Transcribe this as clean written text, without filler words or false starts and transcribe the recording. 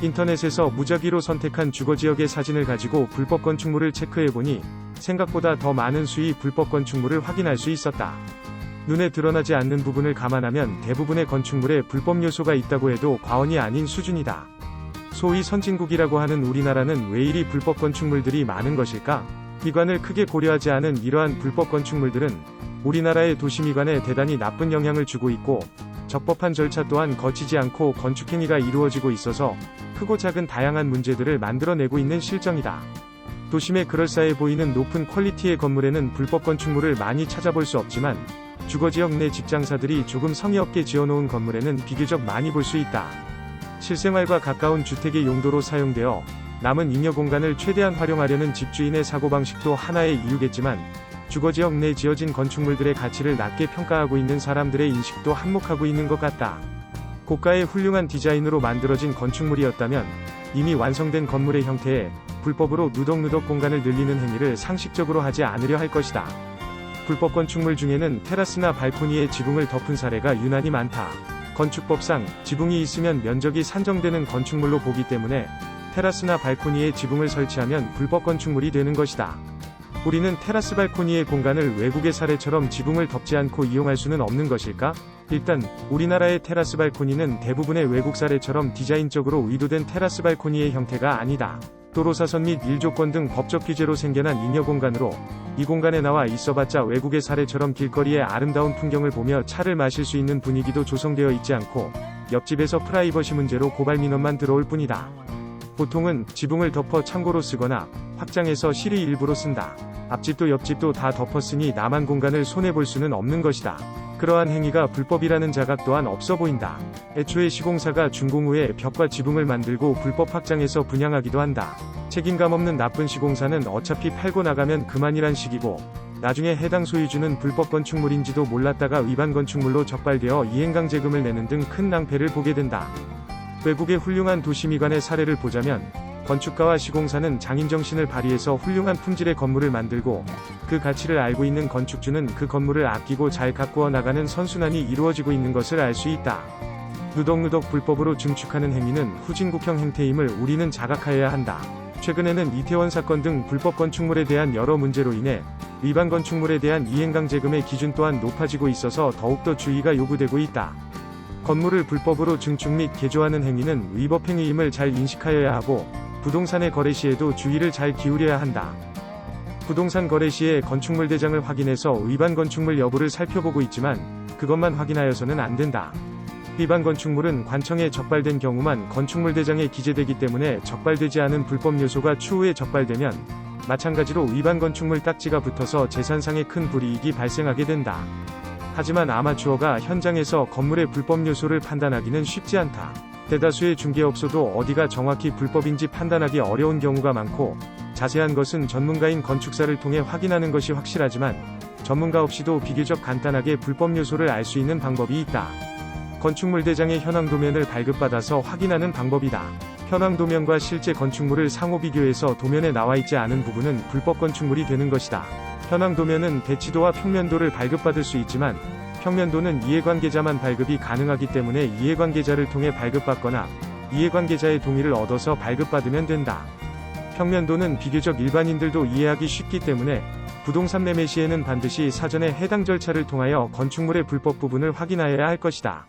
인터넷에서 무작위로 선택한 주거지역의 사진을 가지고 불법 건축물을 체크해보니 생각보다 더 많은 수의 불법 건축물을 확인할 수 있었다. 눈에 드러나지 않는 부분을 감안하면 대부분의 건축물에 불법 요소가 있다고 해도 과언이 아닌 수준이다. 소위 선진국이라고 하는 우리나라는 왜 이리 불법 건축물들이 많은 것일까? 미관을 크게 고려하지 않은 이러한 불법 건축물들은 우리나라의 도시미관에 대단히 나쁜 영향을 주고 있고, 적법한 절차 또한 거치지 않고 건축행위가 이루어지고 있어서 크고 작은 다양한 문제들을 만들어내고 있는 실정이다. 도심에 그럴싸해 보이는 높은 퀄리티의 건물에는 불법 건축물을 많이 찾아볼 수 없지만, 주거지역 내 직장사들이 조금 성의 없게 지어놓은 건물에는 비교적 많이 볼 수 있다. 실생활과 가까운 주택의 용도로 사용되어 남은 잉여 공간을 최대한 활용하려는 집주인의 사고방식도 하나의 이유겠지만, 주거지역 내 지어진 건축물들의 가치를 낮게 평가하고 있는 사람들의 인식도 한몫하고 있는 것 같다. 고가의 훌륭한 디자인으로 만들어진 건축물이었다면 이미 완성된 건물의 형태에 불법으로 누덕누덕 공간을 늘리는 행위를 상식적으로 하지 않으려 할 것이다. 불법 건축물 중에는 테라스나 발코니에 지붕을 덮은 사례가 유난히 많다. 건축법상 지붕이 있으면 면적이 산정되는 건축물로 보기 때문에 테라스나 발코니에 지붕을 설치하면 불법 건축물이 되는 것이다. 우리는 테라스 발코니의 공간을 외국의 사례처럼 지붕을 덮지 않고 이용할 수는 없는 것일까? 일단 우리나라의 테라스 발코니는 대부분의 외국 사례처럼 디자인적으로 의도된 테라스 발코니의 형태가 아니다. 도로사선 및 일조권 등 법적 규제로 생겨난 잉여 공간으로 이 공간에 나와 있어봤자 외국의 사례처럼 길거리의 아름다운 풍경을 보며 차를 마실 수 있는 분위기도 조성되어 있지 않고 옆집에서 프라이버시 문제로 고발 민원만 들어올 뿐이다. 보통은 지붕을 덮어 창고로 쓰거나 확장해서 실이 일부로 쓴다. 앞집도 옆집도 다 덮었으니 남한 공간을 손해볼 수는 없는 것이다. 그러한 행위가 불법이라는 자각 또한 없어 보인다. 애초에 시공사가 준공 후에 벽과 지붕을 만들고 불법 확장해서 분양하기도 한다. 책임감 없는 나쁜 시공사는 어차피 팔고 나가면 그만이란 식이고, 나중에 해당 소유주는 불법 건축물인지도 몰랐다가 위반 건축물로 적발되어 이행강제금을 내는 등 큰 낭패를 보게 된다. 외국의 훌륭한 도시미관의 사례를 보자면 건축가와 시공사는 장인정신을 발휘해서 훌륭한 품질의 건물을 만들고, 그 가치를 알고 있는 건축주는 그 건물을 아끼고 잘 가꾸어 나가는 선순환이 이루어지고 있는 것을 알 수 있다. 누덕누덕 불법으로 증축하는 행위는 후진국형 행태임을 우리는 자각하여야 한다. 최근에는 이태원 사건 등 불법 건축물에 대한 여러 문제로 인해 위반 건축물에 대한 이행강제금의 기준 또한 높아지고 있어서 더욱더 주의가 요구되고 있다. 건물을 불법으로 증축 및 개조하는 행위는 위법행위임을 잘 인식하여야 하고, 부동산의 거래 시에도 주의를 잘 기울여야 한다. 부동산 거래 시에 건축물 대장을 확인해서 위반 건축물 여부를 살펴보고 있지만 그것만 확인하여서는 안 된다. 위반 건축물은 관청에 적발된 경우만 건축물 대장에 기재되기 때문에 적발되지 않은 불법 요소가 추후에 적발되면 마찬가지로 위반 건축물 딱지가 붙어서 재산상의 큰 불이익이 발생하게 된다. 하지만 아마추어가 현장에서 건물의 불법 요소를 판단하기는 쉽지 않다. 대다수의 중개업소도 어디가 정확히 불법인지 판단하기 어려운 경우가 많고, 자세한 것은 전문가인 건축사를 통해 확인하는 것이 확실하지만 전문가 없이도 비교적 간단하게 불법 요소를 알 수 있는 방법이 있다. 건축물 대장의 현황 도면을 발급받아서 확인하는 방법이다. 현황 도면과 실제 건축물을 상호 비교해서 도면에 나와 있지 않은 부분은 불법 건축물이 되는 것이다. 현황 도면은 대치도와 평면도를 발급받을 수 있지만 평면도는 이해관계자만 발급이 가능하기 때문에 이해관계자를 통해 발급받거나 이해관계자의 동의를 얻어서 발급받으면 된다. 평면도는 비교적 일반인들도 이해하기 쉽기 때문에 부동산 매매 시에는 반드시 사전에 해당 절차를 통하여 건축물의 불법 부분을 확인하여야 할 것이다.